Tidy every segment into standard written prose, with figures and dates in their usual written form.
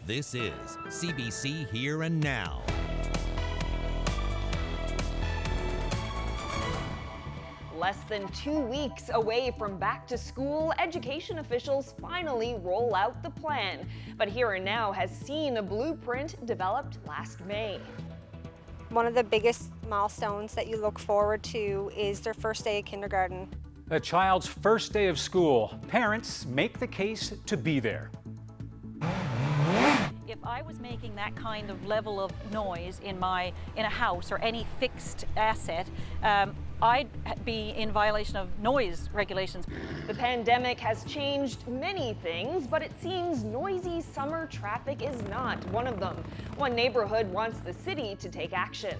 This is CBC Here and Now. Less than 2 weeks away from back to school, education officials finally roll out the plan. But Here and Now has seen a blueprint developed last May. One of the biggest milestones that you look forward to is their first day of kindergarten. A child's first day of school. Parents make the case to be there. If I was making that kind of level of noise in a house or any fixed asset, I'd be in violation of noise regulations. The pandemic has changed many things, but it seems noisy summer traffic is not one of them. One neighborhood wants the city to take action.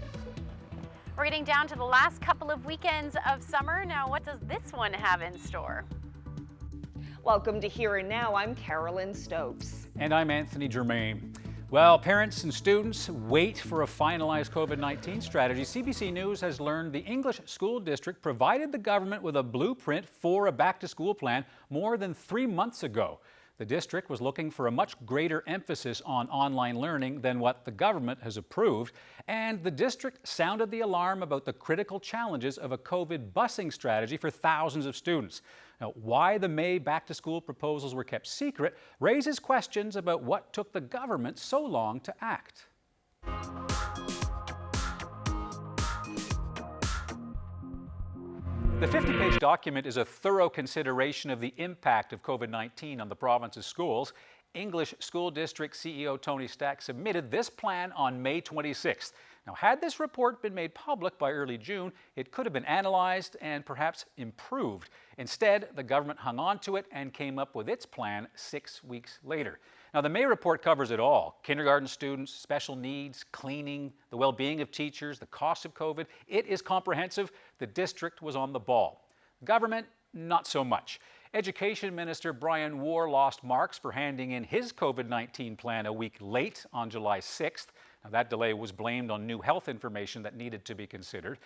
We're getting down to the last couple of weekends of summer. Now, what does this one have in store? Welcome to Here and Now. I'm Carolyn Stokes. And I'm Anthony Germain. Well, parents and students wait for a finalized COVID-19 strategy. CBC News has learned the English School District provided the government with a blueprint for a back-to-school plan more than 3 months ago. The district was looking for a much greater emphasis on online learning than what the government has approved, and the district sounded the alarm about the critical challenges of a COVID busing strategy for thousands of students. Now, why the May back-to-school proposals were kept secret raises questions about what took the government so long to act. The 50-page document is a thorough consideration of the impact of COVID-19 on the province's schools. English School District CEO Tony Stack submitted this plan on May 26th. Now, had this report been made public by early June, it could have been analyzed and perhaps improved. Instead, the government hung on to it and came up with its plan 6 weeks later. Now, the May report covers it all: kindergarten students, special needs, cleaning, the well-being of teachers, the cost of COVID. It is comprehensive. The district was on the ball. Government, not so much. Education Minister Brian Warr lost marks for handing in his COVID-19 plan a week late on July 6th. Now, that delay was blamed on new health information that needed to be considered.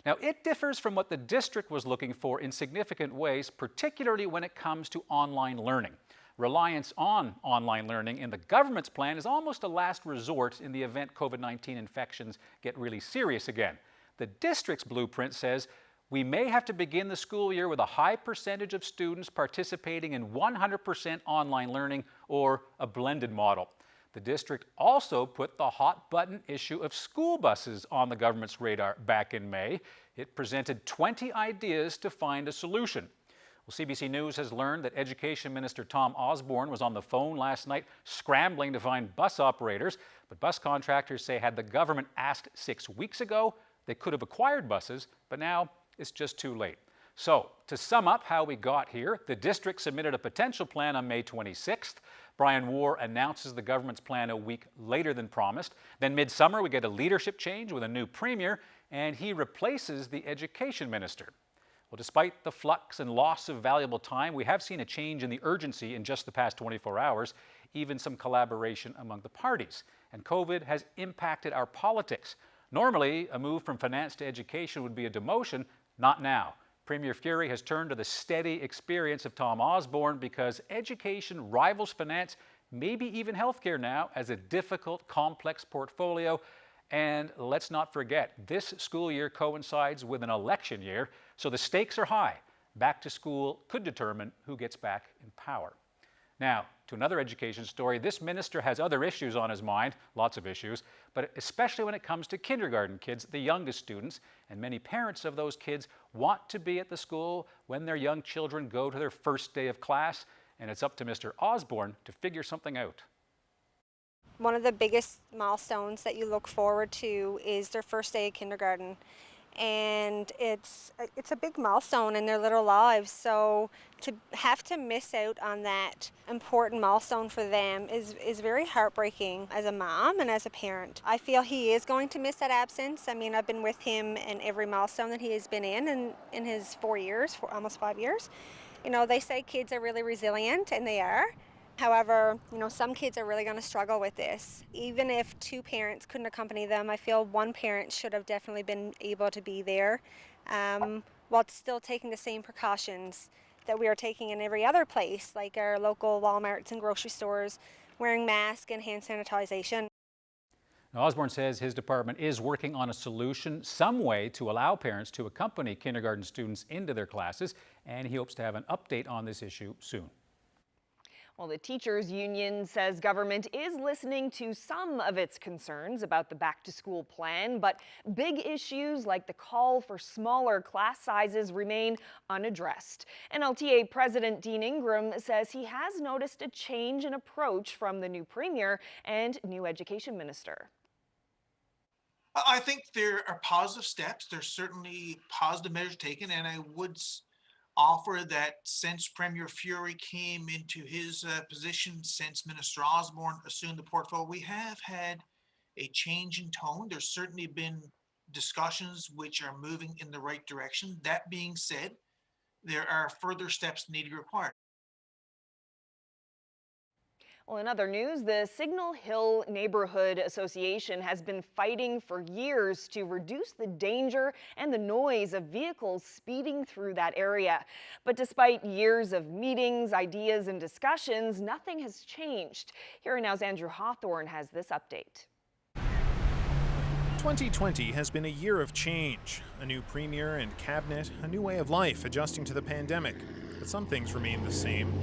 Now, it differs from what the district was looking for in significant ways, particularly when it comes to online learning. Reliance on online learning in the government's plan is almost a last resort in the event COVID-19 infections get really serious again. The district's blueprint says we may have to begin the school year with a high percentage of students participating in 100% online learning or a blended model. The district also put the hot-button issue of school buses on the government's radar back in May. It presented 20 ideas to find a solution. Well, CBC News has learned that Education Minister Tom Osborne was on the phone last night scrambling to find bus operators, but bus contractors say had the government asked 6 weeks ago, they could have acquired buses, but now it's just too late. So, to sum up how we got here, the district submitted a potential plan on May 26th. Brian Warr announces the government's plan a week later than promised. Then midsummer, we get a leadership change with a new premier, and he replaces the education minister. Well, despite the flux and loss of valuable time, we have seen a change in the urgency in just the past 24 hours, even some collaboration among the parties. And COVID has impacted our politics. Normally, a move from finance to education would be a demotion, not now. Premier Fury has turned to the steady experience of Tom Osborne because education rivals finance, maybe even healthcare now, as a difficult, complex portfolio. And let's not forget, this school year coincides with an election year, so the stakes are high. Back to school could determine who gets back in power. Now, to another education story. This minister has other issues on his mind, lots of issues, but especially when it comes to kindergarten kids, the youngest students, and many parents of those kids want to be at the school when their young children go to their first day of class, and it's up to Mr. Osborne to figure something out. One of the biggest milestones that you look forward to is their first day of kindergarten. And it's a big milestone in their little lives, so to have to miss out on that important milestone for them is very heartbreaking as a mom and as a parent. I feel he is going to miss that absence. I mean, I've been with him in every milestone that he has been in his 4 years, almost 5 years. You know, they say kids are really resilient, and they are. However, you know, some kids are really going to struggle with this. Even if two parents couldn't accompany them, I feel one parent should have definitely been able to be there while still taking the same precautions that we are taking in every other place, like our local Walmarts and grocery stores. wearing masks and hand sanitization. Now, Osborne says his department is working on a solution, some way to allow parents to accompany kindergarten students into their classes, and he hopes to have an update on this issue soon. Well, the teachers union says government is listening to some of its concerns about the back-to-school plan, but big issues like the call for smaller class sizes remain unaddressed. NLTA President Dean Ingram says he has noticed a change in approach from the new premier and new education minister. I think there are positive steps. There's certainly positive measures taken, and I would offer that since Premier Fury came into his position, since Minister Osborne assumed the portfolio, we have had a change in tone. There's certainly been discussions which are moving in the right direction. That being said, there are further steps needed to be required. Well, in other news, the Signal Hill Neighborhood Association has been fighting for years to reduce the danger and the noise of vehicles speeding through that area. But despite years of meetings, ideas, and discussions, nothing has changed. Here and Now's Andrew Hawthorne has this update. 2020 has been a year of change. A new premier and cabinet, a new way of life adjusting to the pandemic. But some things remain the same.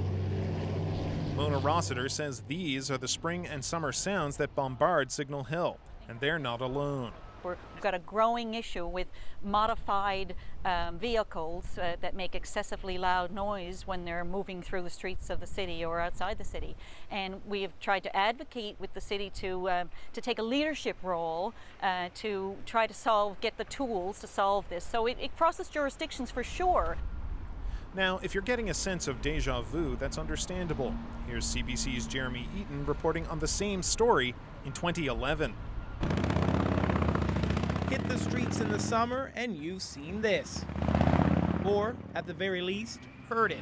Mona Rossiter says these are the spring and summer sounds that bombard Signal Hill, and they're not alone. We've got a growing issue with modified vehicles that make excessively loud noise when they're moving through the streets of the city or outside the city. And we have tried to advocate with the city to take a leadership role to try to get the tools to solve this. So it crosses jurisdictions for sure. Now, if you're getting a sense of deja vu, that's understandable. Here's CBC's Jeremy Eaton reporting on the same story in 2011. Hit the streets in the summer and you've seen this. Or, at the very least, heard it.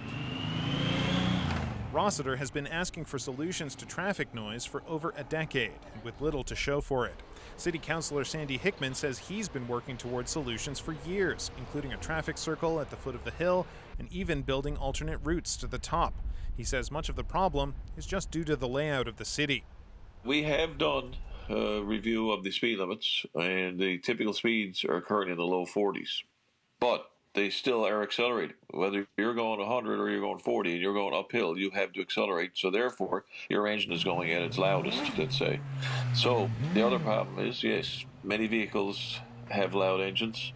Rossiter has been asking for solutions to traffic noise for over a decade, and with little to show for it. City Councillor Sandy Hickman says he's been working towards solutions for years, including a traffic circle at the foot of the hill and even building alternate routes to the top. He says much of the problem is just due to the layout of the city. We have done a review of the speed limits, and the typical speeds are currently in the low 40s. But they still are accelerating. Whether you're going 100 or you're going 40 and you're going uphill, you have to accelerate. So therefore, your engine is going at its loudest, let's say. So the other problem is, yes, many vehicles have loud engines.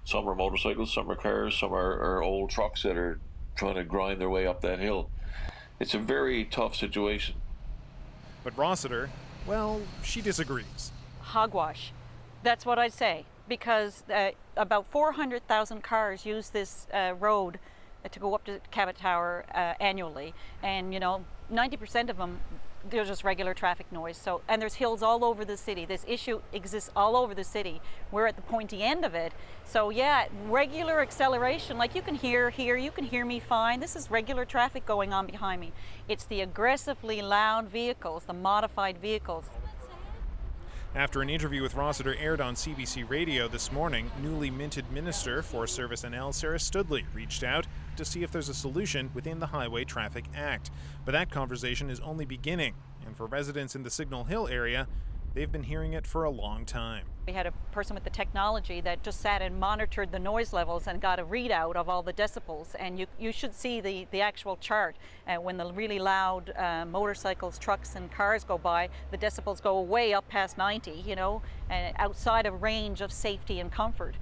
Some are motorcycles, some are cars, some are old trucks that are trying to grind their way up that hill. It's a very tough situation. But Rossiter, well, she disagrees. Hogwash. That's what I'd say. Because about 400,000 cars use this road to go up to Cabot Tower annually, and 90% of them, they're just regular traffic noise. So, and there's hills all over the city. This issue exists all over the city. We're at the pointy end of it. So yeah, regular acceleration, like you can hear here, you can hear me fine. This is regular traffic going on behind me. It's the aggressively loud vehicles, the modified vehicles. After an interview with Rossiter aired on CBC Radio this morning, newly minted Minister for Service NL Sarah Studley reached out to see if there's a solution within the Highway Traffic Act. But that conversation is only beginning, and for residents in the Signal Hill area, they've been hearing it for a long time. We had a person with the technology that just sat and monitored the noise levels and got a readout of all the decibels, and you should see the actual chart. When the really loud motorcycles, trucks and cars go by, the decibels go way up past 90, and outside of range of safety and comfort.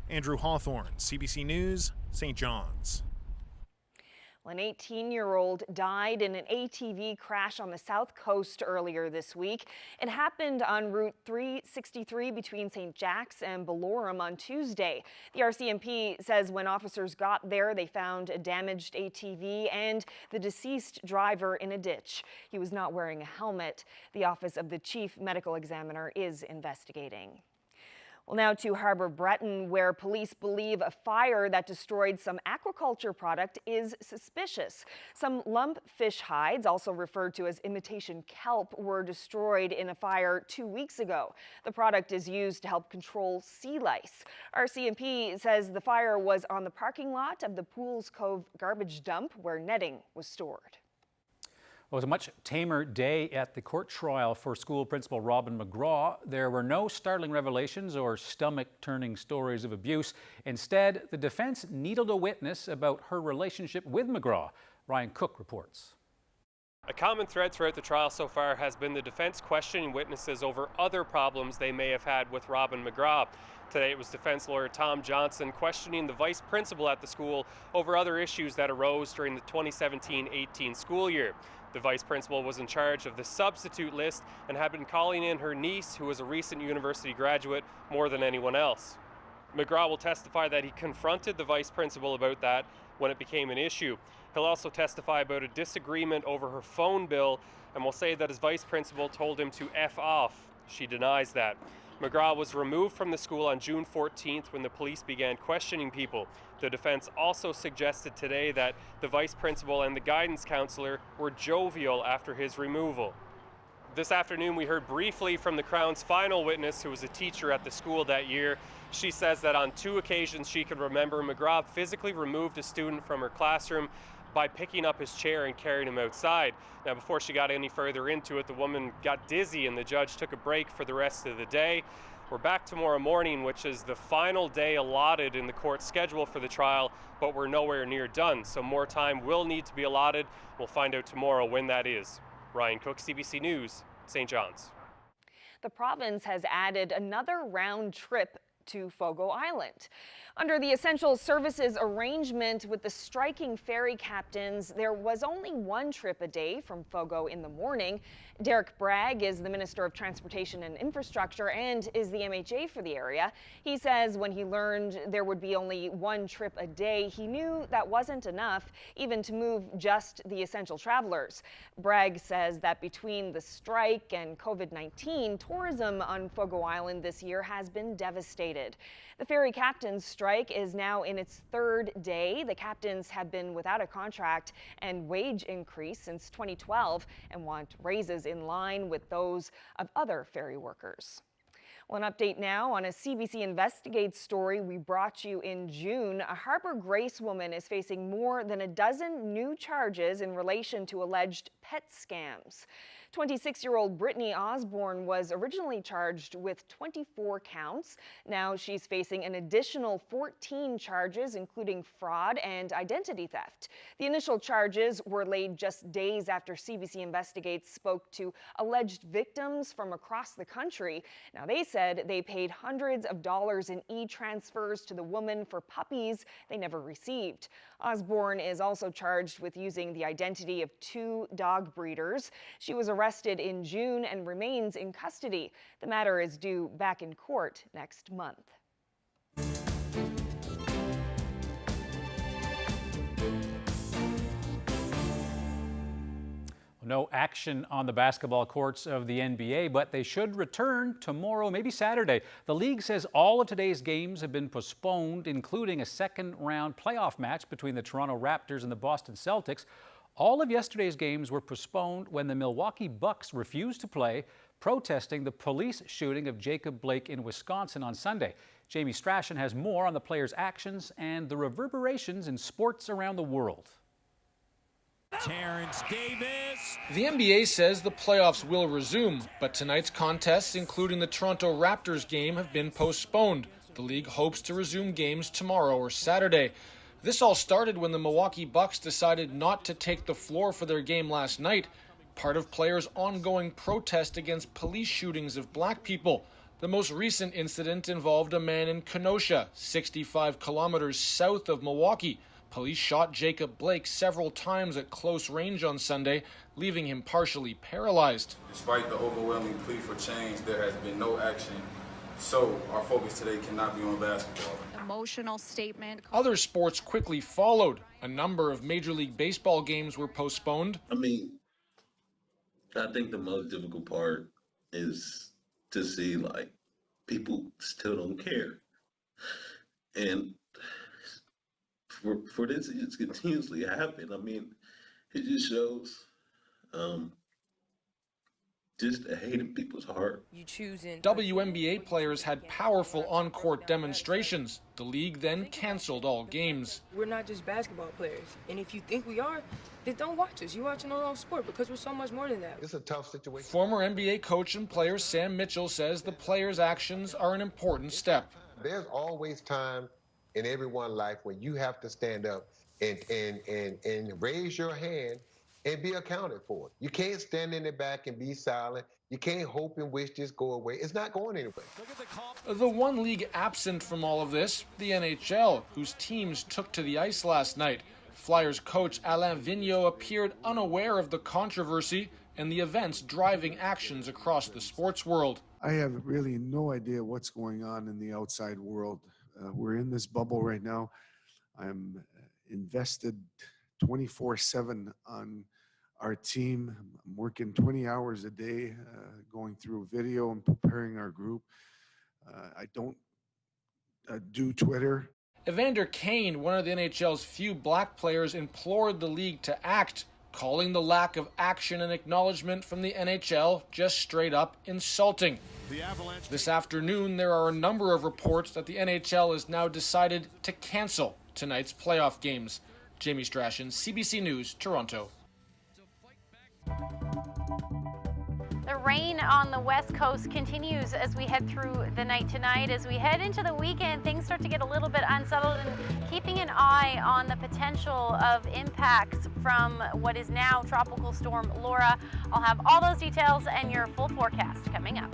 Andrew Hawthorne, CBC News, St. John's. An 18-year-old died in an ATV crash on the south coast earlier this week. It happened on Route 363 between St. Jack's and Belorem on Tuesday. The RCMP says when officers got there, they found a damaged ATV and the deceased driver in a ditch. He was not wearing a helmet. The Office of the Chief Medical Examiner is investigating. Well, now to Harbour Breton, where police believe a fire that destroyed some aquaculture product is suspicious. Some lumpfish hides, also referred to as imitation kelp, were destroyed in a fire 2 weeks ago. The product is used to help control sea lice. RCMP says the fire was on the parking lot of the Pools Cove garbage dump where netting was stored. It was a much tamer day at the court trial for school principal Robin McGraw. There were no startling revelations or stomach-turning stories of abuse. Instead, the defense needled a witness about her relationship with McGraw. Ryan Cook reports. A common thread throughout the trial so far has been the defense questioning witnesses over other problems they may have had with Robin McGraw. Today it was defense lawyer Tom Johnson questioning the vice principal at the school over other issues that arose during the 2017-18 school year. The vice principal was in charge of the substitute list and had been calling in her niece, who was a recent university graduate, more than anyone else. McGraw will testify that he confronted the vice principal about that when it became an issue. He'll also testify about a disagreement over her phone bill and will say that his vice principal told him to F off. She denies that. McGraw was removed from the school on June 14th when the police began questioning people. The defense also suggested today that the vice principal and the guidance counselor were jovial after his removal. This afternoon we heard briefly from the Crown's final witness, who was a teacher at the school that year. She says that on 2 occasions she can remember McGraw physically removed a student from her classroom by picking up his chair and carrying him outside. Now, before she got any further into it, the woman got dizzy and the judge took a break for the rest of the day. We're back tomorrow morning, which is the final day allotted in the court schedule for the trial, but we're nowhere near done, so more time will need to be allotted. We'll find out tomorrow when that is. Ryan Cook, CBC News, St. John's. The province has added another round trip to Fogo Island. Under the essential services arrangement with the striking ferry captains, there was only 1 trip a day from Fogo in the morning. Derek Bragg is the Minister of Transportation and Infrastructure and is the MHA for the area. He says when he learned there would be only 1 trip a day, he knew that wasn't enough even to move just the essential travelers. Bragg says that between the strike and COVID-19, tourism on Fogo Island this year has been devastated. The ferry captains' strike is now in its 3rd day. The captains have been without a contract and wage increase since 2012 and want raises in line with those of other ferry workers. Well, an update now on a CBC Investigates story we brought you in June. A Harbour Grace woman is facing more than a dozen new charges in relation to alleged pet scams. 26-year-old Brittany Osborne was originally charged with 24 counts. Now she's facing an additional 14 charges, including fraud and identity theft. The initial charges were laid just days after CBC Investigates spoke to alleged victims from across the country. Now they said they paid hundreds of dollars in e-transfers to the woman for puppies they never received. Osborne is also charged with using the identity of 2 dog breeders. She was arrested in June and remains in custody. The matter is due back in court next month. No action on the basketball courts of the NBA, but they should return tomorrow, maybe Saturday. The league says all of today's games have been postponed, including a second-round playoff match between the Toronto Raptors and the Boston Celtics. All of yesterday's games were postponed when the Milwaukee Bucks refused to play, protesting the police shooting of Jacob Blake in Wisconsin on Sunday. Jamie Strachan has more on the players' actions and the reverberations in sports around the world. Terrence Davis. The NBA says the playoffs will resume, but tonight's contests, including the Toronto Raptors game, have been postponed. The league hopes to resume games tomorrow or Saturday. This all started when the Milwaukee Bucks decided not to take the floor for their game last night, part of players' ongoing protest against police shootings of black people. The most recent incident involved a man in Kenosha, 65 kilometers south of Milwaukee. Police shot Jacob Blake several times at close range on Sunday, leaving him partially paralyzed. Despite the overwhelming plea for change, there has been no action, so our focus today cannot be on basketball. Emotional statement. Other sports quickly followed. A number of Major League Baseball games were postponed. I think the most difficult part is to see, people still don't care. And for this to continuously happen, it just shows just a hate in people's heart. WNBA players had powerful on-court demonstrations. The league then canceled all games. We're not just basketball players, and if you think we are, then don't watch us. You're watching our own sport because we're so much more than that. It's a tough situation. Former NBA coach and player Sam Mitchell says the players' actions are an important step. There's always time in everyone's life when you have to stand up and raise your hand and be accounted for. You can't stand in the back and be silent. You can't hope and wish this go away. It's not going anywhere. The one league absent from all of this, the NHL, whose teams took to the ice last night. Flyers coach Alain Vigneault appeared unaware of the controversy and the events driving actions across the sports world. I have really no idea what's going on in the outside world. We're in this bubble right now. I'm invested 24/7 on our team. I'm working 20 hours a day, going through video and preparing our group. I don't do Twitter. Evander Kane, one of the NHL's few black players, implored the league to act, calling the lack of action and acknowledgement from the NHL just straight up insulting. This afternoon, there are a number of reports that the NHL has now decided to cancel tonight's playoff games. Jamie Strachan, CBC News, Toronto. The rain on the west coast continues as we head through the night tonight. As we head into the weekend, things start to get a little bit unsettled, and keeping an eye on the potential of impacts from what is now Tropical Storm Laura. I'll have all those details and your full forecast coming up.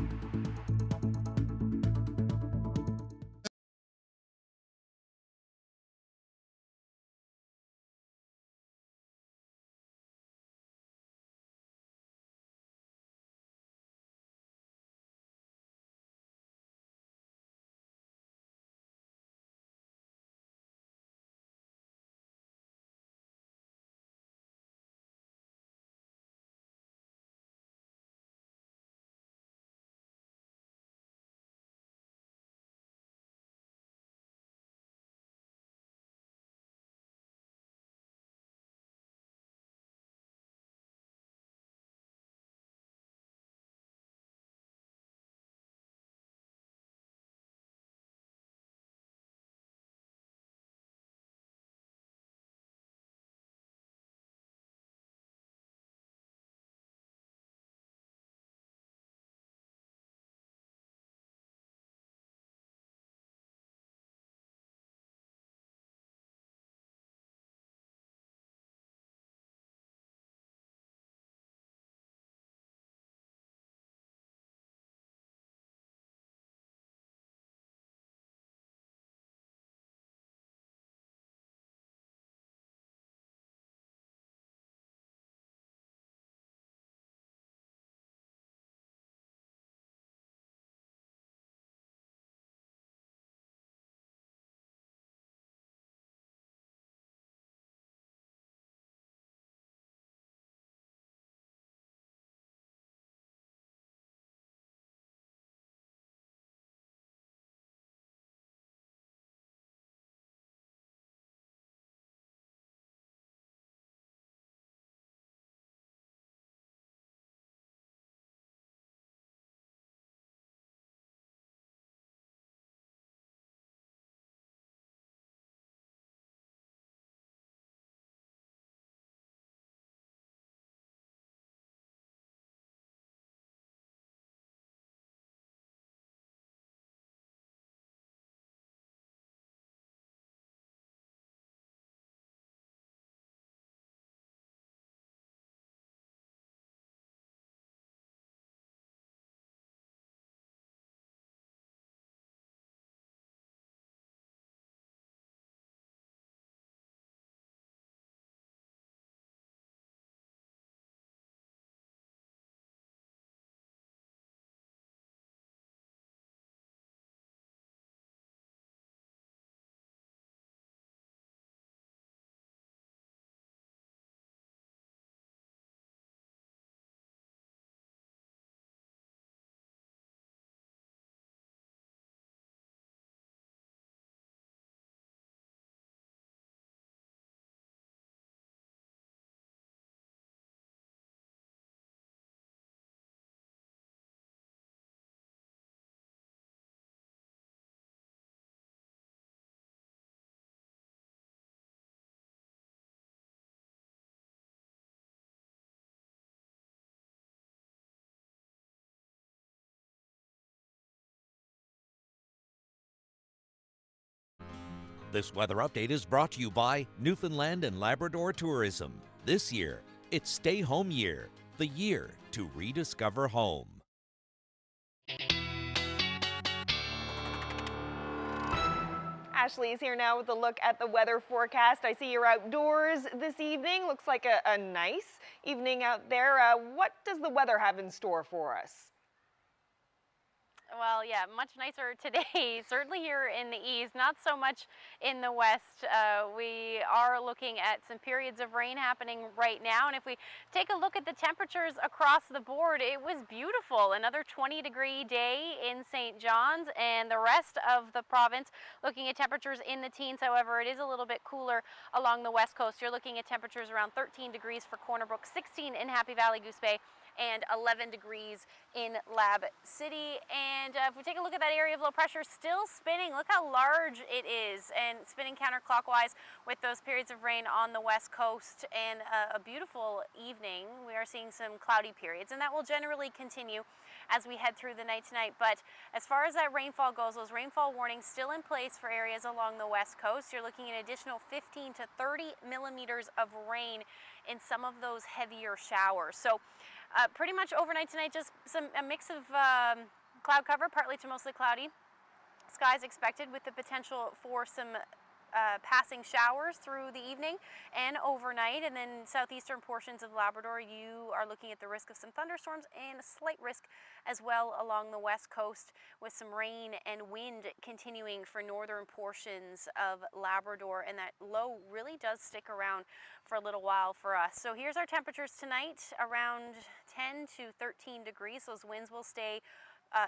This weather update is brought to you by Newfoundland and Labrador Tourism. This year, it's Stay Home Year, the year to rediscover home. Ashley is here now with a look at the weather forecast. I see you're outdoors this evening. Looks like a nice evening out there. What does the weather have in store for us? Well, yeah, much nicer today, certainly here in the east, not so much in the west. We are looking at some periods of rain happening right now, and if we take a look at the temperatures across the board, it was beautiful. Another 20-degree day in St. John's, and the rest of the province looking at temperatures in the teens. However, it is a little bit cooler along the west coast. You're looking at temperatures around 13 degrees for Corner Brook, 16 in Happy Valley, Goose Bay, and 11 degrees in Lab City. And if we take a look at that area of low pressure, still spinning. Look how large it is, and spinning counterclockwise with those periods of rain on the west coast, and a beautiful evening. We are seeing some cloudy periods, and that will generally continue as we head through the night tonight. But as far as that rainfall goes, those rainfall warnings still in place for areas along the west coast. You're looking at an additional 15 to 30 millimeters of rain in some of those heavier showers. So pretty much overnight tonight, just a mix of cloud cover, partly to mostly cloudy skies expected, with the potential for some passing showers through the evening and overnight. And then southeastern portions of Labrador, you are looking at the risk of some thunderstorms and a slight risk as well along the west coast, with some rain and wind continuing for northern portions of Labrador. And that low really does stick around for a little while for us. So here's our temperatures tonight, around 10 to 13 degrees. Those winds will stay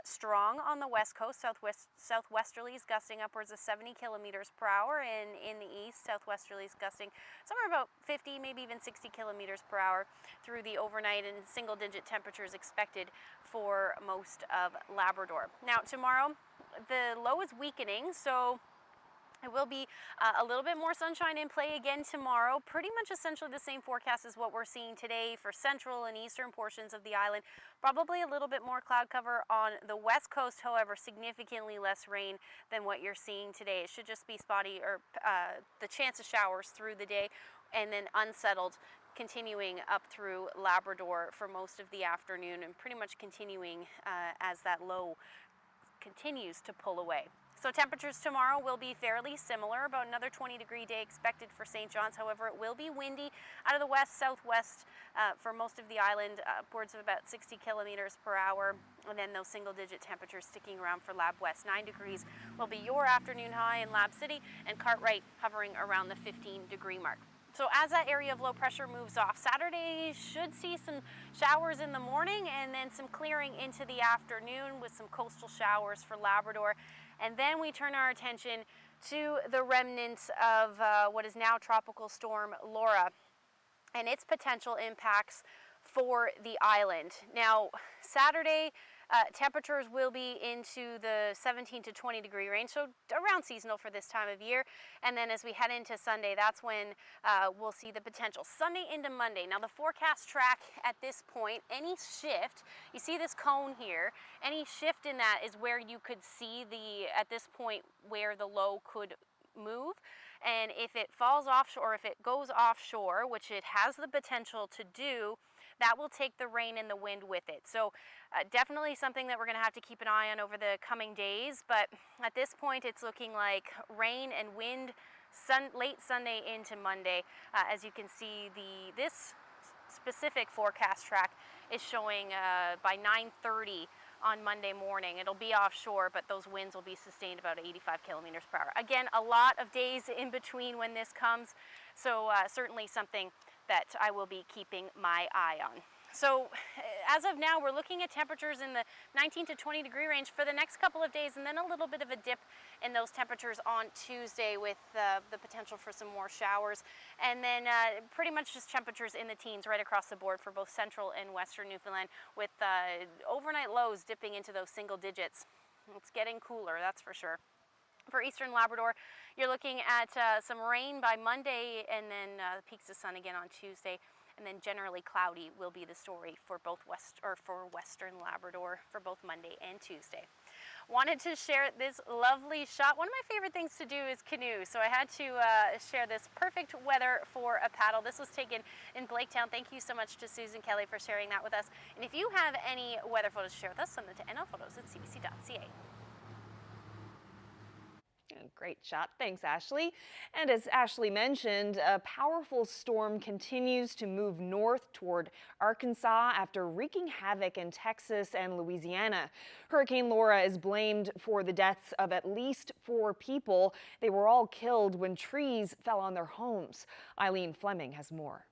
strong on the west coast, southwesterlies gusting upwards of 70 kilometers per hour, and in the east, southwesterlies gusting somewhere about 50, maybe even 60 kilometers per hour through the overnight, and single-digit temperatures expected for most of Labrador. Now, tomorrow, the low is weakening, so it will be a little bit more sunshine in play again tomorrow. Pretty much essentially the same forecast as what we're seeing today for central and eastern portions of the island. Probably a little bit more cloud cover on the west coast, however, significantly less rain than what you're seeing today. It should just be spotty, or the chance of showers through the day, and then unsettled continuing up through Labrador for most of the afternoon, and pretty much continuing as that low continues to pull away. So temperatures tomorrow will be fairly similar, about another 20-degree day expected for St. John's. However, it will be windy out of the west-southwest for most of the island, upwards of about 60 kilometers per hour. And then those single-digit temperatures sticking around for Lab West. 9 degrees will be your afternoon high in Lab City, and Cartwright hovering around the 15-degree mark. So as that area of low pressure moves off, Saturday should see some showers in the morning, and then some clearing into the afternoon with some coastal showers for Labrador. And then we turn our attention to the remnants of what is now Tropical Storm Laura and its potential impacts for the island. Now, Saturday, temperatures will be into the 17 to 20 degree range, so around seasonal for this time of year. And then as we head into Sunday, that's when we'll see the potential. Sunday into Monday. Now, the forecast track at this point, any shift, you see this cone here, any shift in that is where you could see at this point, where the low could move. And if it falls offshore, or if it goes offshore, which it has the potential to do, that will take the rain and the wind with it. So definitely something that we're going to have to keep an eye on over the coming days. But at this point, it's looking like rain and wind late Sunday into Monday. As you can see, this specific forecast track is showing by 9:30 on Monday morning. It'll be offshore, but those winds will be sustained about 85 kilometers per hour. Again, a lot of days in between when this comes, so certainly something that I will be keeping my eye on. So as of now, we're looking at temperatures in the 19 to 20 degree range for the next couple of days, and then a little bit of a dip in those temperatures on Tuesday with the potential for some more showers. And then pretty much just temperatures in the teens right across the board for both central and western Newfoundland, with overnight lows dipping into those single digits. It's getting cooler, that's for sure. For eastern Labrador, you're looking at some rain by Monday, and then peaks of sun again on Tuesday. And then generally cloudy will be the story for both western Labrador for both Monday and Tuesday. wanted to share this lovely shot. One of my favorite things to do is canoe, so I had to share this perfect weather for a paddle. This was taken in Blaketown. Thank you so much to Susan Kelly for sharing that with us. And if you have any weather photos to share with us, send them to nlphotos@cbc.ca. Great shot. Thanks, Ashley. And as Ashley mentioned, a powerful storm continues to move north toward Arkansas after wreaking havoc in Texas and Louisiana. Hurricane Laura is blamed for the deaths of at least 4 people. They were all killed when trees fell on their homes. Eileen Fleming has more.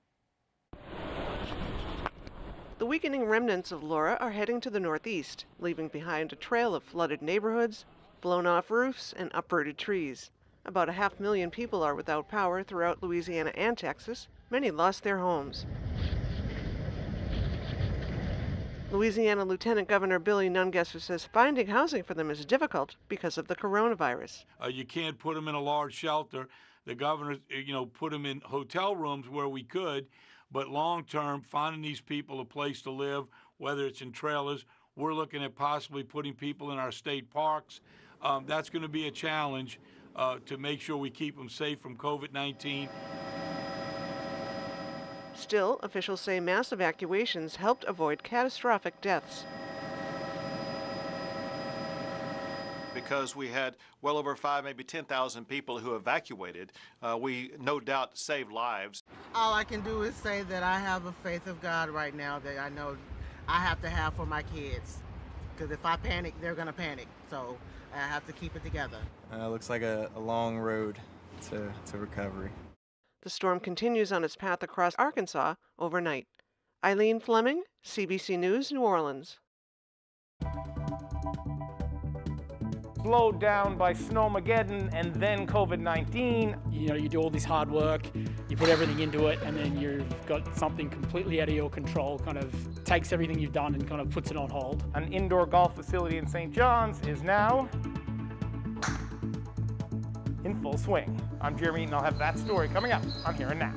The weakening remnants of Laura are heading to the northeast, leaving behind a trail of flooded neighborhoods, blown off roofs, and uprooted trees. About 500,000 people are without power throughout Louisiana and Texas. Many lost their homes. Louisiana Lieutenant Governor Billy Nungesser says finding housing for them is difficult because of the coronavirus. You can't put them in a large shelter. The governor, put them in hotel rooms where we could, but long term, finding these people a place to live, whether it's in trailers, we're looking at possibly putting people in our state parks. That's going to be a challenge to make sure we keep them safe from COVID-19. Still, officials say mass evacuations helped avoid catastrophic deaths. Because we had well over 5, maybe 10,000 people who evacuated, we no doubt saved lives. All I can do is say that I have a faith of God right now that I know I have to have for my kids. Because if I panic, they're going to panic. So I have to keep it together. Looks like a long road to recovery. The storm continues on its path across Arkansas overnight. Eileen Fleming, CBC News, New Orleans. Slowed down by Snowmageddon and then COVID-19. You do all this hard work, you put everything into it, and then you've got something completely out of your control, kind of takes everything you've done and kind of puts it on hold. An indoor golf facility in St. John's is now in full swing. I'm Jeremy Eaton. I'll have that story coming up on Here and Now.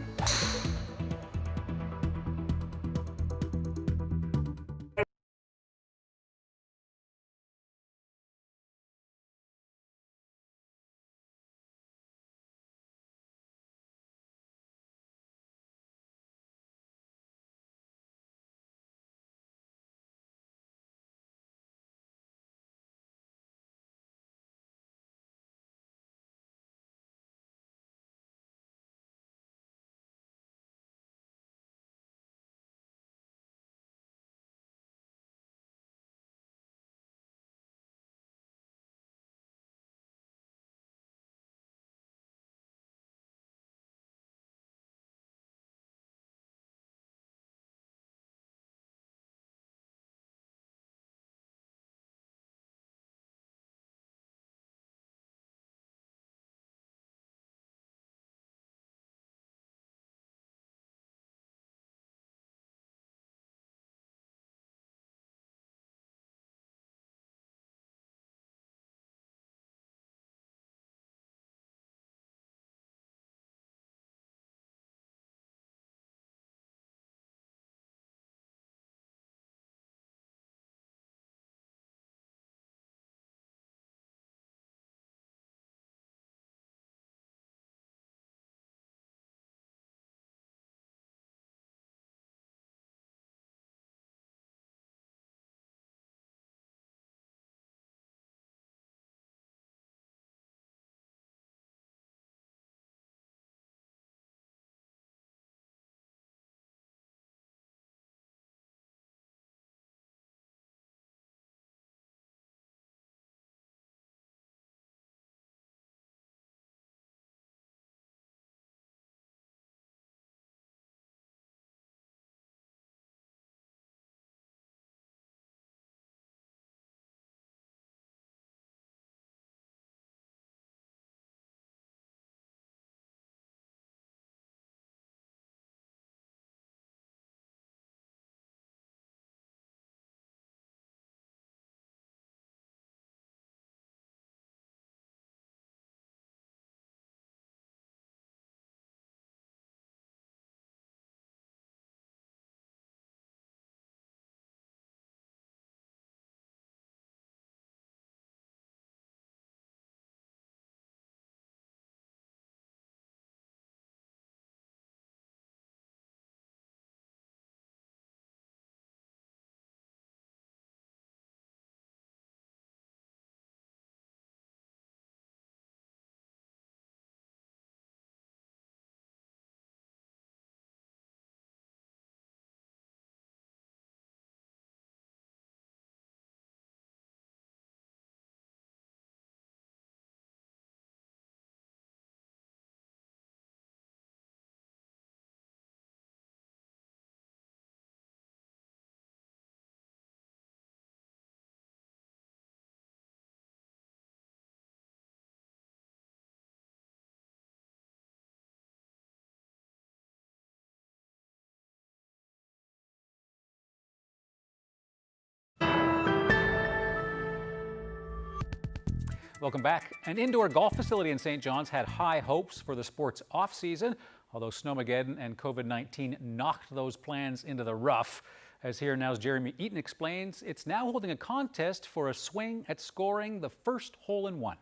Welcome back. An indoor golf facility in St. John's had high hopes for the sport's off-season, although Snowmageddon and COVID-19 knocked those plans into the rough. As Here Now's Jeremy Eaton explains, it's now holding a contest for a swing at scoring the first hole-in-one.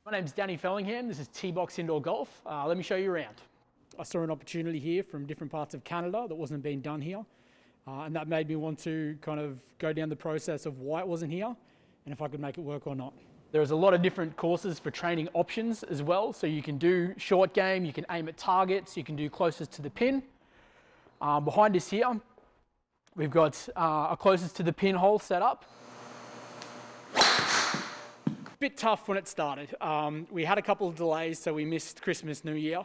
My name's Danny Fellingham. This is T-Box Indoor Golf. Let me show you around. I saw an opportunity here from different parts of Canada that wasn't being done here. And that made me want to kind of go down the process of why it wasn't here and if I could make it work or not. There's a lot of different courses for training options as well. So you can do short game, you can aim at targets, you can do closest to the pin. Behind us here, we've got a closest to the pin hole set up. Bit tough when it started. We had a couple of delays, so we missed Christmas, New Year.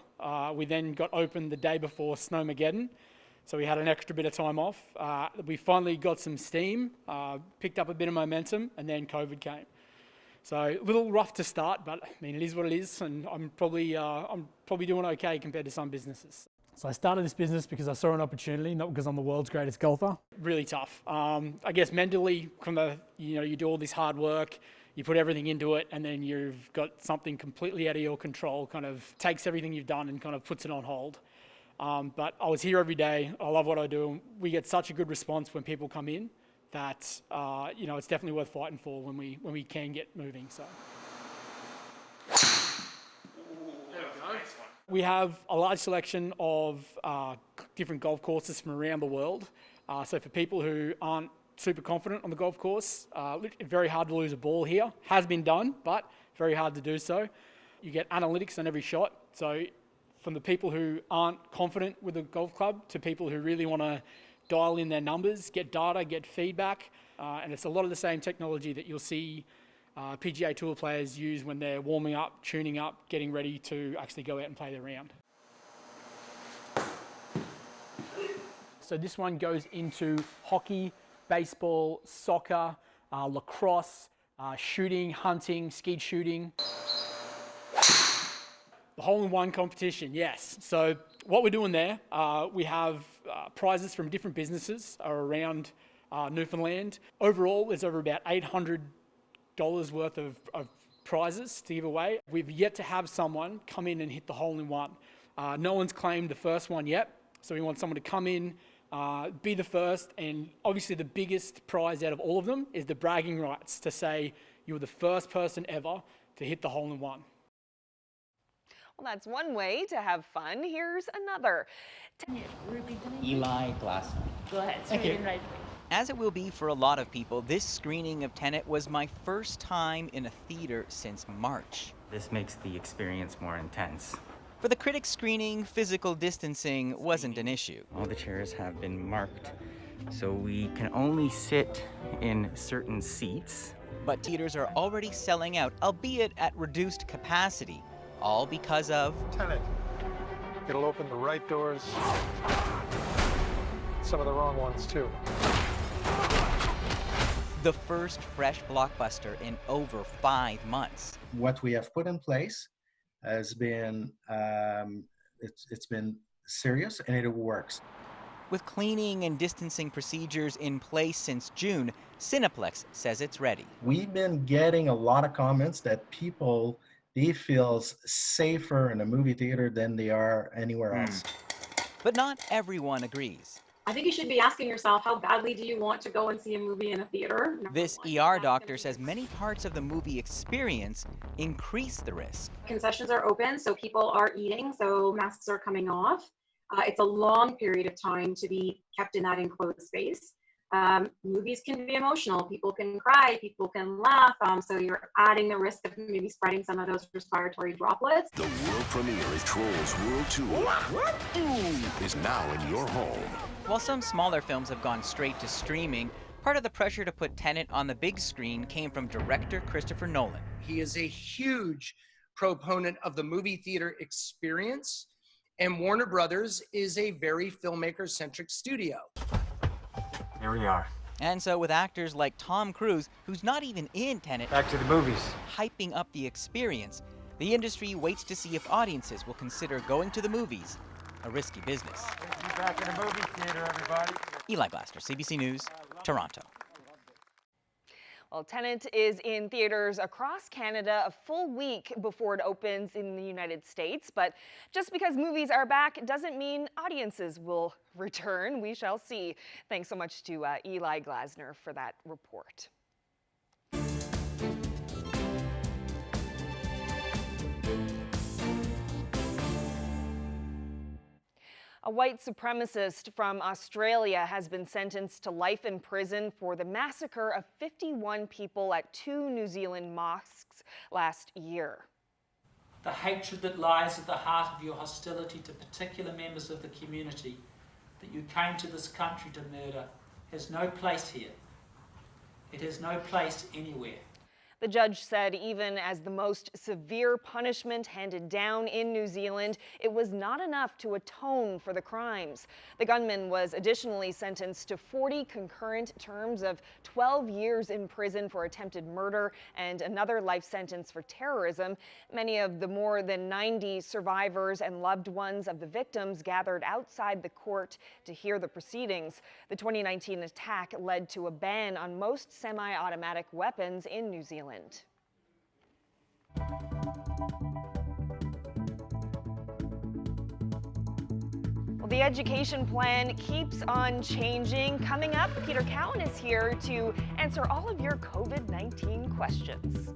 We then got open the day before Snowmageddon, so we had an extra bit of time off. We finally got some steam, picked up a bit of momentum, and then COVID came. So a little rough to start, but I mean, it is what it is, and I'm probably doing okay compared to some businesses. So I started this business because I saw an opportunity, not because I'm the world's greatest golfer. Really tough. I guess mentally, you do all this hard work, you put everything into it, and then you've got something completely out of your control, kind of takes everything you've done and kind of puts it on hold. But I was here every day. I love what I do. We get such a good response when people come in that it's definitely worth fighting for when we can get moving. So we have a large selection of different golf courses from around the world. So for people who aren't super confident on the golf course, very hard to lose a ball here. Has been done, but very hard to do so. You get analytics on every shot. So from the people who aren't confident with the golf club to people who really want to dial in their numbers, get data, get feedback, and it's a lot of the same technology that you'll see PGA Tour players use when they're warming up, tuning up, getting ready to actually go out and play their round. So this one goes into hockey, baseball, soccer, lacrosse, shooting, hunting, skeet shooting. The hole-in-one competition, yes. So what we're doing there, we have prizes from different businesses around Newfoundland. Overall, there's over about $800 worth of prizes to give away. We've yet to have someone come in and hit the hole-in-one. No one's claimed the first one yet, so we want someone to come in, be the first, and obviously the biggest prize out of all of them is the bragging rights to say you were the first person ever to hit the hole-in-one. Well, that's one way to have fun. Here's another. Eli Glassman. Go ahead, Thank you. right. As it will be for a lot of people, this screening of Tenet was my first time in a theater since March. This makes the experience more intense. For the critics screening, physical distancing wasn't an issue. All the chairs have been marked, so we can only sit in certain seats. But theaters are already selling out, albeit at reduced capacity, all because of Tenet. It'll open the right doors, some of the wrong ones too. The first fresh blockbuster in over 5 months. What we have put in place has been, it's been serious and it works. With cleaning and distancing procedures in place since June, Cineplex says it's ready. We've been getting a lot of comments that people, they feel safer in a movie theater than they are anywhere else. But not everyone agrees. I think you should be asking yourself, how badly do you want to go and see a movie in a theater? This ER doctor says many parts of the movie experience increase the risk. Concessions are open, so people are eating, so masks are coming off. It's a long period of time to be kept in that enclosed space. Movies can be emotional. People can cry, people can laugh, so you're adding the risk of maybe spreading some of those respiratory droplets. The world premiere of Trolls World Tour is now in your home. While some smaller films have gone straight to streaming, part of the pressure to put Tenet on the big screen came from director Christopher Nolan. He is a huge proponent of the movie theater experience, and Warner Brothers is a very filmmaker-centric studio. Here we are. And so with actors like Tom Cruise, who's not even in Tenet, Back to the movies. hyping up the experience, the industry waits to see if audiences will consider going to the movies a risky business. Back in the movie theater, everybody. Eli Glassman, CBC News, Toronto. Well, Tenet is in theaters across Canada a full week before it opens in the United States. But just because movies are back doesn't mean audiences will return. We shall see. Thanks so much to Eli Glasner for that report. A white supremacist from Australia has been sentenced to life in prison for the massacre of 51 people at 2 New Zealand mosques last year. The hatred that lies at the heart of your hostility to particular members of the community that you came to this country to murder has no place here. It has no place anywhere. The judge said even as the most severe punishment handed down in New Zealand, it was not enough to atone for the crimes. The gunman was additionally sentenced to 40 concurrent terms of 12 years in prison for attempted murder and another life sentence for terrorism. Many of the more than 90 survivors and loved ones of the victims gathered outside the court to hear the proceedings. The 2019 attack led to a ban on most semi-automatic weapons in New Zealand. Well, the education plan keeps on changing. Coming up, Peter Cowan is here to answer all of your COVID-19 questions.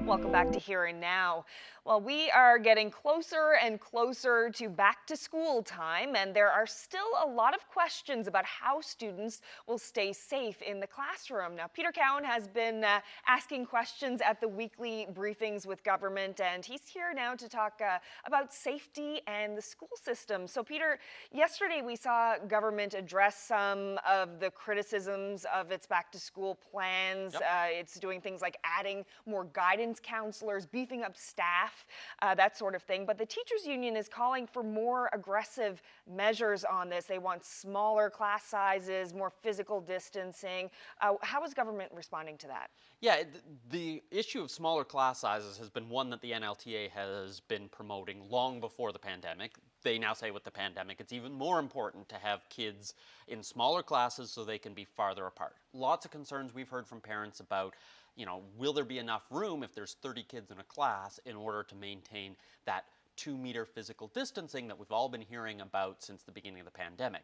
Welcome back to Here and Now. Well, we are getting closer and closer to back to school time, and there are still a lot of questions about how students will stay safe in the classroom. Now, Peter Cowan has been asking questions at the weekly briefings with government, and he's here now to talk about safety and the school system. So, Peter, yesterday we saw government address some of the criticisms of its back to school plans. It's doing things like adding more guidance counselors, beefing up staff, that sort of thing. But the teachers union is calling for more aggressive measures on this. They want smaller class sizes, more physical distancing. How is government responding to that? Yeah, the issue of smaller class sizes has been one that the NLTA has been promoting long before the pandemic. They now say with the pandemic, it's even more important to have kids in smaller classes so they can be farther apart. Lots of concerns we've heard from parents about, you know, will there be enough room if there's 30 kids in a class in order to maintain that 2-meter physical distancing that we've all been hearing about since the beginning of the pandemic.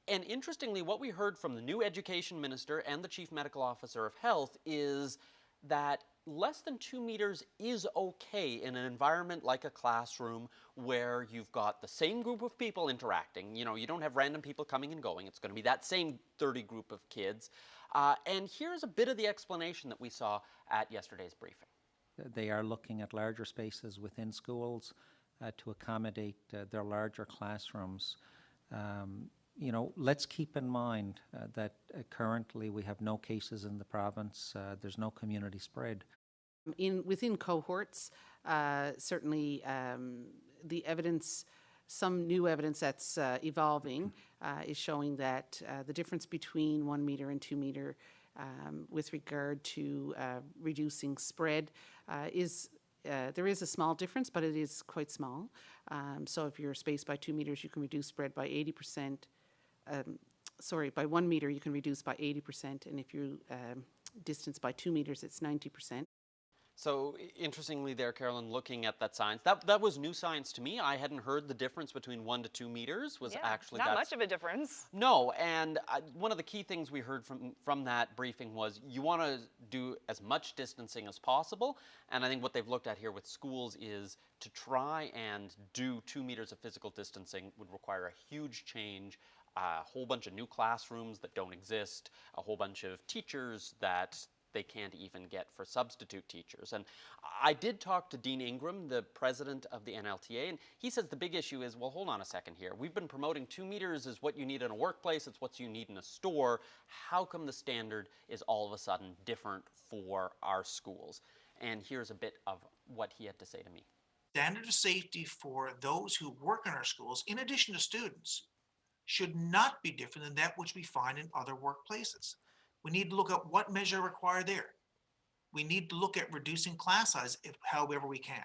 And interestingly, what we heard from the new education minister and the chief medical officer of health is that less than 2 meters is okay in an environment like a classroom where you've got the same group of people interacting. You know, you don't have random people coming and going. It's going to be that same 30 group of kids. And here's a bit of the explanation that we saw at yesterday's briefing. They are looking at larger spaces within schools to accommodate their larger classrooms. You know, let's keep in mind that currently we have no cases in the province. There's no community spread. Within cohorts, certainly the evidence, some new evidence that's evolving is showing that the difference between 1 meter and 2 meter with regard to reducing spread is there is a small difference, but it is quite small. So if you're spaced by 2 meters, you can reduce spread by 80%. By 1 meter, you can reduce by 80%, and if you distance by 2 meters, it's 90%. So interestingly there, Carolyn, looking at that science, that was new science to me. I hadn't heard the difference between 1 to 2 meters was actually not much of a difference. No, and one of the key things we heard from that briefing was you want to do as much distancing as possible, and I think what they've looked at here with schools is to try and do 2 meters of physical distancing would require a huge change, a whole bunch of new classrooms that don't exist, a whole bunch of teachers that they can't even get for substitute teachers. And I did talk to Dean Ingram, the president of the NLTA, and he says the big issue is, well, hold on a second here. We've been promoting 2 meters is what you need in a workplace, it's what you need in a store. How come the standard is all of a sudden different for our schools? And here's a bit of what he had to say to me. Standard of safety for those who work in our schools, in addition to students, should not be different than that which we find in other workplaces. We need to look at what measures are required there. We need to look at reducing class size however we can.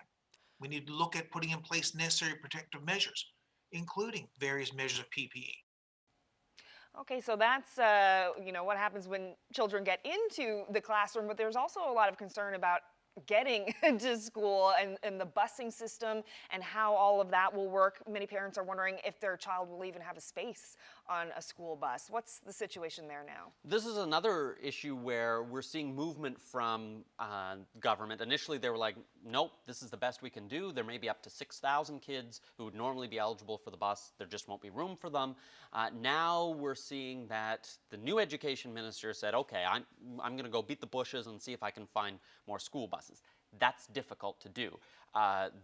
We need to look at putting in place necessary protective measures, including various measures of PPE. Okay, so that's what happens when children get into the classroom, but there's also a lot of concern about getting to school and the busing system and how all of that will work. Many parents are wondering if their child will even have a space on a school bus. What's the situation there now? This is another issue where we're seeing movement from government. Initially they were like, nope, this is the best we can do. There may be up to 6,000 kids who would normally be eligible for the bus. There just won't be room for them. Now we're seeing that the new education minister said, okay, I'm going to go beat the bushes and see if I can find more school buses. That's difficult to do.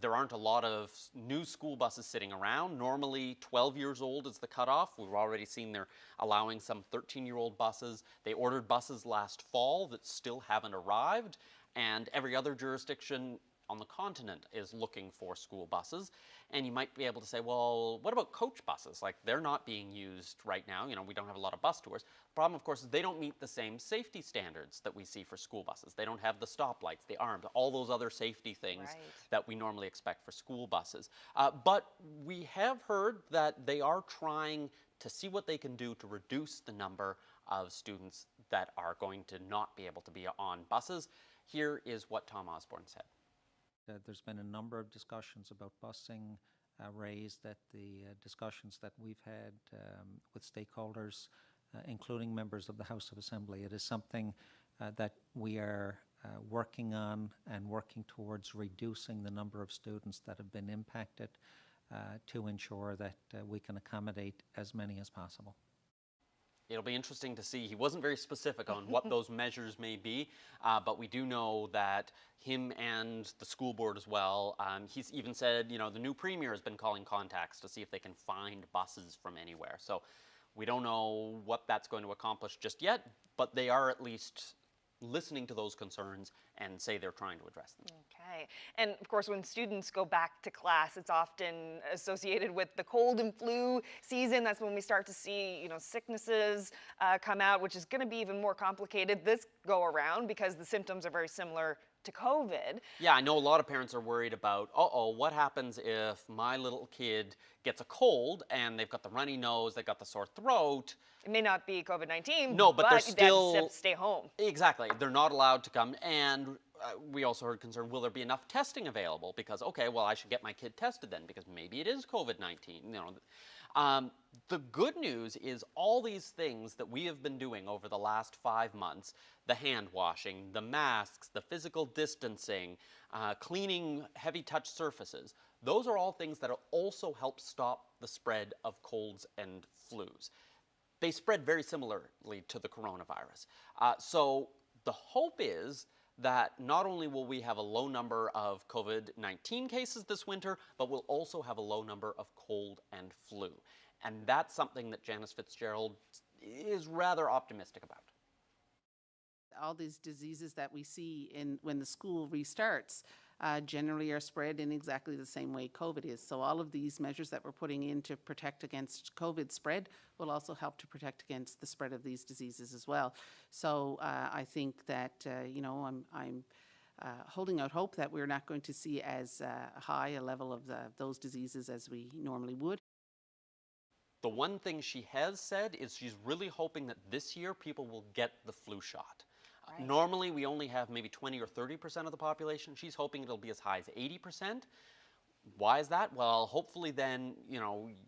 There aren't a lot of new school buses sitting around. Normally 12 years old is the cutoff. We've already seen they're allowing some 13-year-old buses. They ordered buses last fall that still haven't arrived, and every other jurisdiction on the continent is looking for school buses. And you might be able to say, well, what about coach buses? Like, they're not being used right now. You know, we don't have a lot of bus tours. The problem, of course, is they don't meet the same safety standards that we see for school buses. They don't have the stoplights, the arms, all those other safety things that we normally expect for school buses. But we have heard that they are trying to see what they can do to reduce the number of students that are going to not be able to be on buses. Here is what Tom Osborne said. There's been a number of discussions about busing raised at the discussions that we've had with stakeholders. including members of the House of Assembly. It is something that we are working on and working towards reducing the number of students that have been impacted to ensure that we can accommodate as many as possible. It'll be interesting to see. He wasn't very specific on what those measures may be, but we do know that him and the school board as well, he's even said, you know, the new premier has been calling contacts to see if they can find buses from anywhere. So we don't know what that's going to accomplish just yet, but they are at least listening to those concerns and say they're trying to address them. Okay. And of course, when students go back to class, it's often associated with the cold and flu season. That's when we start to see, sicknesses come out, which is going to be even more complicated this go around because the symptoms are very similar to COVID. Yeah, I know a lot of parents are worried about, what happens if my little kid gets a cold and they've got the runny nose, they've got the sore throat. It may not be COVID-19, no, but they're still... they have to stay home. Exactly. They're not allowed to come. And we also heard concern, will there be enough testing available? Because, okay, well, I should get my kid tested then because maybe it is COVID-19. The good news is all these things that we have been doing over the last 5 months, the hand washing, the masks, the physical distancing, cleaning heavy touch surfaces, those are all things that also help stop the spread of colds and flus. They spread very similarly to the coronavirus. So the hope is that not only will we have a low number of COVID-19 cases this winter, but we'll also have a low number of cold and flu. And that's something that Janice Fitzgerald is rather optimistic about. All these diseases that we see when the school restarts generally are spread in exactly the same way COVID is. So all of these measures that we're putting in to protect against COVID spread will also help to protect against the spread of these diseases as well. So I think that, I'm holding out hope that we're not going to see as high a level of those diseases as we normally would. The one thing she has said is she's really hoping that this year people will get the flu shot. Right. Normally we only have maybe 20 or 30% of the population. She's hoping it'll be as high as 80%. Why is that? Well, hopefully then,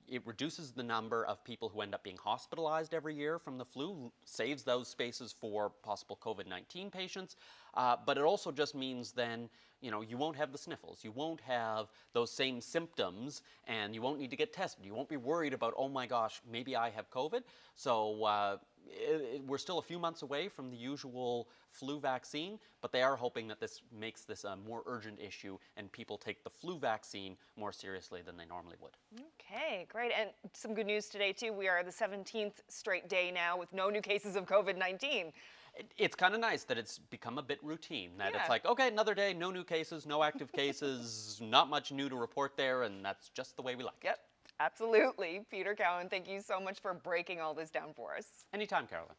it reduces the number of people who end up being hospitalized every year from the flu, saves those spaces for possible COVID-19 patients, but it also just means then, you won't have the sniffles, you won't have those same symptoms, and you won't need to get tested. You won't be worried about, oh my gosh, maybe I have COVID. So we're still a few months away from the usual flu vaccine, but they are hoping that this makes this a more urgent issue and people take the flu vaccine more seriously than they normally would. Okay, great. And some good news today, too. We are the 17th straight day now with no new cases of COVID-19. It's kind of nice that it's become a bit routine, that it's like, okay, another day, no new cases, no active cases, not much new to report there, and that's just the way we like it. Yep, absolutely. Peter Cowan, thank you so much for breaking all this down for us. Anytime, Carolyn.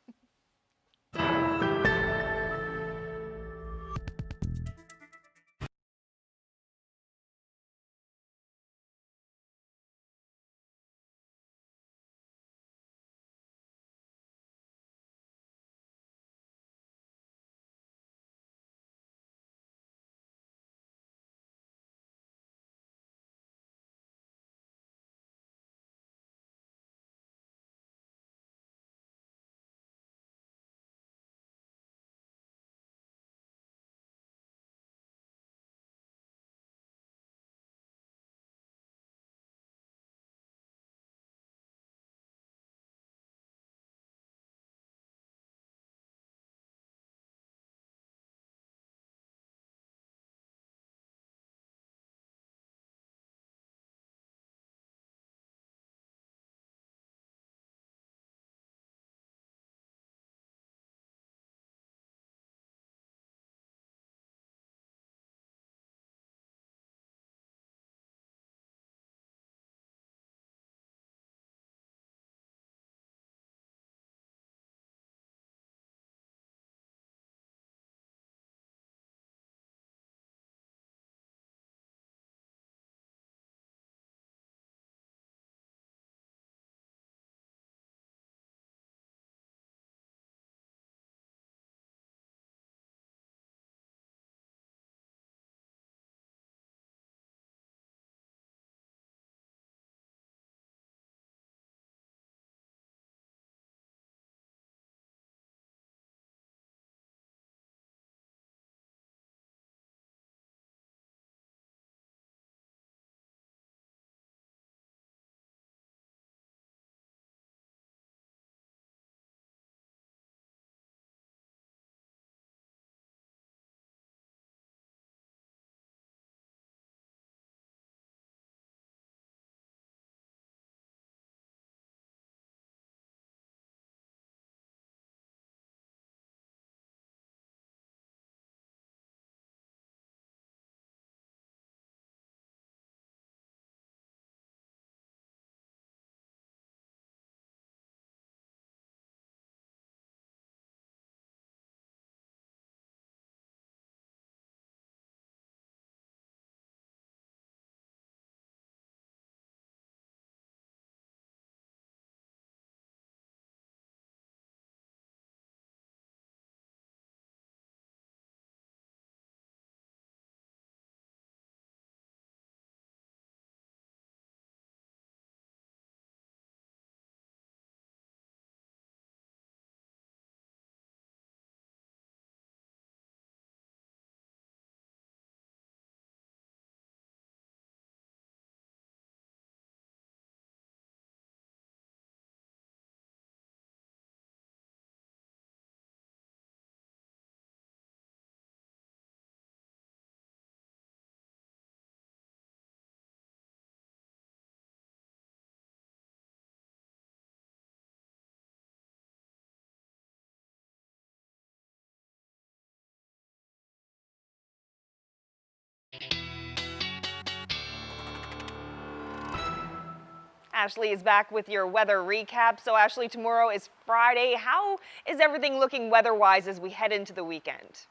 Ashley is back with your weather recap. So Ashley, tomorrow is Friday. How is everything looking weather-wise as we head into the weekend?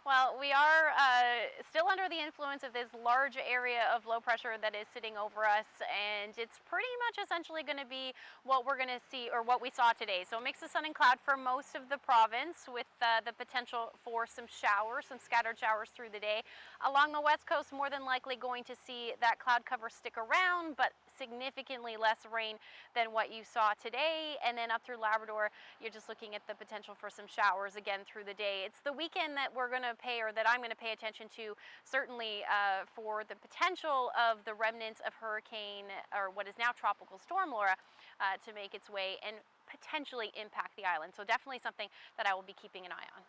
Well, we are still under the influence of this large area of low pressure that is sitting over us, and it's pretty much essentially going to be what we're going to see, or what we saw today. So a mix of sun and cloud for most of the province, with the potential for some showers, some scattered showers through the day. Along the west coast, more than likely going to see that cloud cover stick around, but significantly less rain than what you saw today. And then up through Labrador, you're just looking at the potential for some showers again through the day. It's the weekend that we're going to pay, or that I'm going to pay attention to, certainly for the potential of the remnants of hurricane, or what is now tropical storm Laura, to make its way and potentially impact the island. So definitely something that I will be keeping an eye on.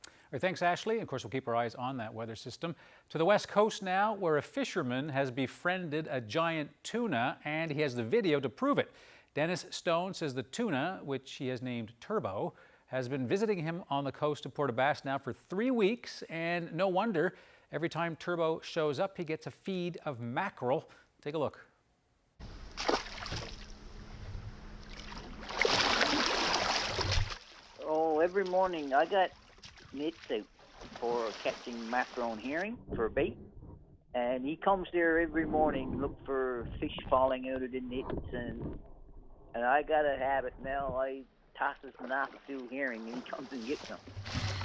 All right, thanks, Ashley. Of course, we'll keep our eyes on that weather system. To the west coast now, where a fisherman has befriended a giant tuna, and he has the video to prove it. Dennis Stone says the tuna, which he has named Turbo, has been visiting him on the coast of Port aux Basques now for 3 weeks, and no wonder, every time Turbo shows up, he gets a feed of mackerel. Take a look. Oh, every morning I got nets out for catching mackerel and herring for bait, and he comes there every morning, look for fish falling out of the nets, and I got a habit now. I tosses and off to herring, and he comes and gets them.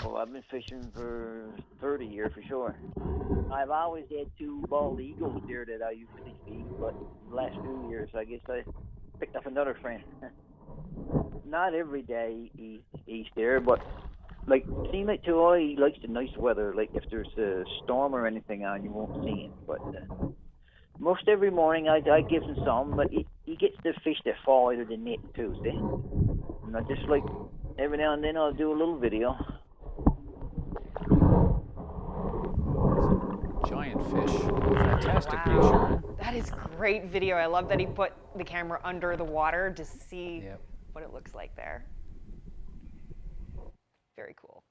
Oh, I've been fishing for 30 years for sure. I've always had 2 bald eagles there that I usually feed, but the last few years I guess I picked up another friend. Not every day he's there, but like, seems like to all he likes the nice weather. Like if there's a storm or anything on, you won't see him. But most every morning I give him some, but he gets the fish that fall out of the net too, see? And I just like, every now and then I'll do a little video. Giant fish. Fantastic picture. That is great video. I love that he put the camera under the water to see what it looks like there. Very cool.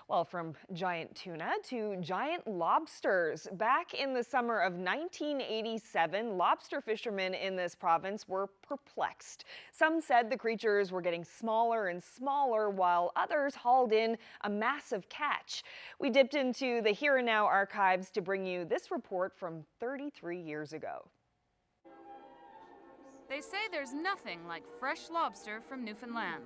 Well, from giant tuna to giant lobsters. Back in the summer of 1987, lobster fishermen in this province were perplexed. Some said the creatures were getting smaller and smaller, while others hauled in a massive catch. We dipped into the Here and Now archives to bring you this report from 33 years ago. They say there's nothing like fresh lobster from Newfoundland.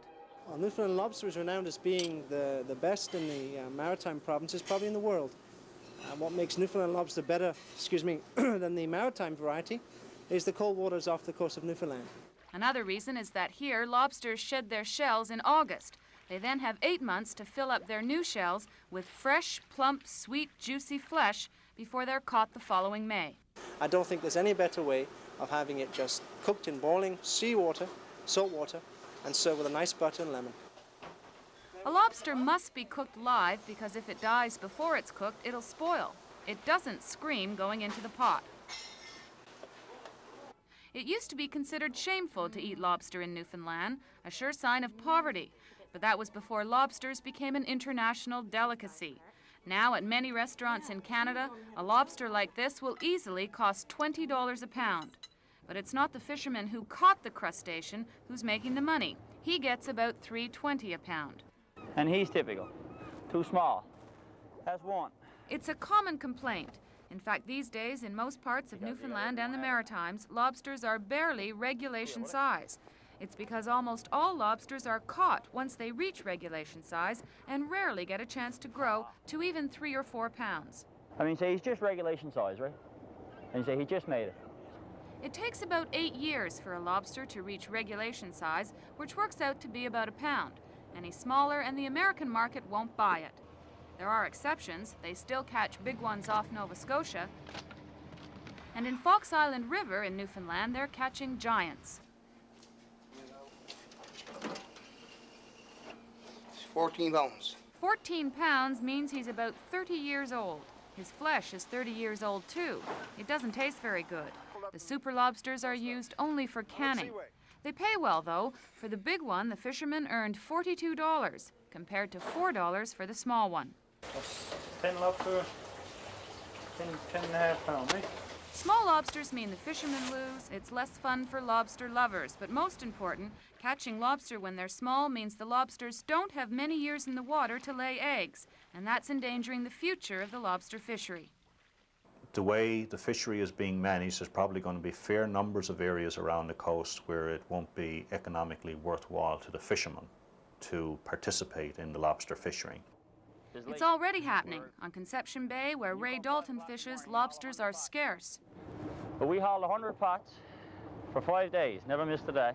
Well, Newfoundland lobster is renowned as being the best in the maritime provinces, probably in the world. What makes Newfoundland lobster better, than the maritime variety is the cold waters off the coast of Newfoundland. Another reason is that here, lobsters shed their shells in August. They then have 8 months to fill up their new shells with fresh, plump, sweet, juicy flesh before they're caught the following May. I don't think there's any better way of having it just cooked in boiling seawater, salt water, and serve with a nice butter and lemon. A lobster must be cooked live because if it dies before it's cooked, it'll spoil. It doesn't scream going into the pot. It used to be considered shameful to eat lobster in Newfoundland, a sure sign of poverty, but that was before lobsters became an international delicacy. Now, at many restaurants in Canada, a lobster like this will easily cost $20 a pound. But it's not the fisherman who caught the crustacean who's making the money. He gets about $3.20 a pound. And he's typical. Too small. That's one. It's a common complaint. In fact, these days, in most parts of Newfoundland and the Maritimes, lobsters are barely regulation size. It's because almost all lobsters are caught once they reach regulation size and rarely get a chance to grow to even 3 or 4 pounds. I mean, say he's just regulation size, right? And you say he just made it. It takes about 8 years for a lobster to reach regulation size, which works out to be about a pound. Any smaller and the American market won't buy it. There are exceptions. They still catch big ones off Nova Scotia. And in Fogo Island River in Newfoundland, they're catching giants. 14 pounds. 14 pounds means he's about 30 years old. His flesh is 30 years old too. It doesn't taste very good. The super lobsters are used only for canning. They pay well though. For the big one, the fishermen earned $42 compared to $4 for the small one. That's 10 lobster, 10 and a half pounds, eh? Small lobsters mean the fishermen lose. It's less fun for lobster lovers. But most important, catching lobster when they're small means the lobsters don't have many years in the water to lay eggs, and that's endangering the future of the lobster fishery. The way the fishery is being managed, there's probably going to be fair numbers of areas around the coast where it won't be economically worthwhile to the fishermen to participate in the lobster fishery. It's already happening. On Conception Bay, where Ray Dalton fishes, lobsters are scarce. But we hauled 100 pots for 5 days, never missed a day.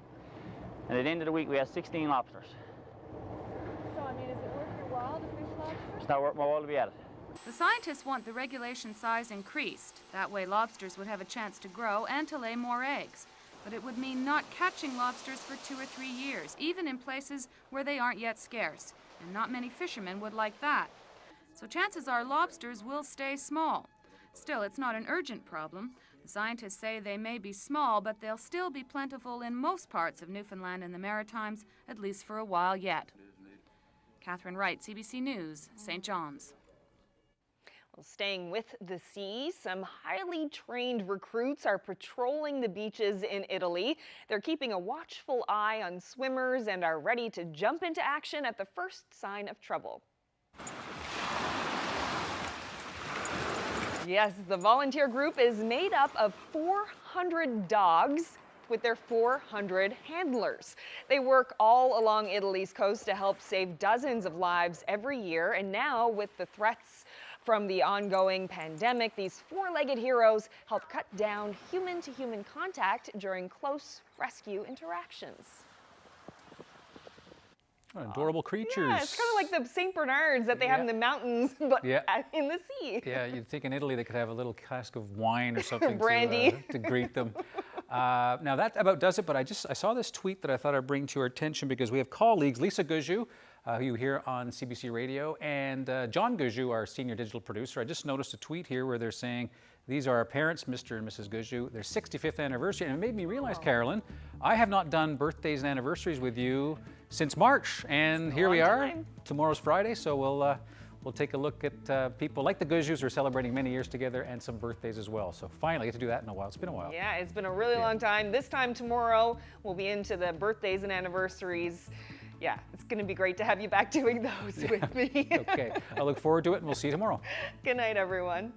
And at the end of the week, we had 16 lobsters. So, I mean, is it worth your while to fish lobsters? It's not worth my while to be at it. The scientists want the regulation size increased. That way lobsters would have a chance to grow and to lay more eggs. But it would mean not catching lobsters for 2 or 3 years, even in places where they aren't yet scarce. And not many fishermen would like that. So chances are lobsters will stay small. Still, it's not an urgent problem. The scientists say they may be small, but they'll still be plentiful in most parts of Newfoundland and the Maritimes, at least for a while yet. Catherine Wright, CBC News, St. John's. Well, staying with the sea, some highly trained recruits are patrolling the beaches in Italy. They're keeping a watchful eye on swimmers and are ready to jump into action at the first sign of trouble. Yes, the volunteer group is made up of 400 dogs with their 400 handlers. They work all along Italy's coast to help save dozens of lives every year, and now with the threats from the ongoing pandemic, these four-legged heroes help cut down human-to-human contact during close rescue interactions. Adorable creatures. Yeah, it's kind of like the St. Bernards that they have in the mountains, but in the sea. Yeah, you'd think in Italy they could have a little cask of wine or something Brandy. to greet them. Now that about does it, but I saw this tweet that I thought I'd bring to your attention because we have colleagues, Lisa Gujou, who you hear on CBC Radio, and John Gujou, our senior digital producer. I just noticed a tweet here where they're saying, these are our parents, Mr. and Mrs. Gujou, their 65th anniversary, and it made me realize, Carolyn, I have not done birthdays and anniversaries with you since March, and here we are. Tomorrow's Friday, so we'll take a look at people like the Gujous who are celebrating many years together and some birthdays as well. So finally, I get to do that in a while. It's been a while. Yeah, it's been a really long time. This time tomorrow, we'll be into the birthdays and anniversaries. Yeah, it's going to be great to have you back doing those with me. Okay, I look forward to it, and we'll see you tomorrow. Good night, everyone.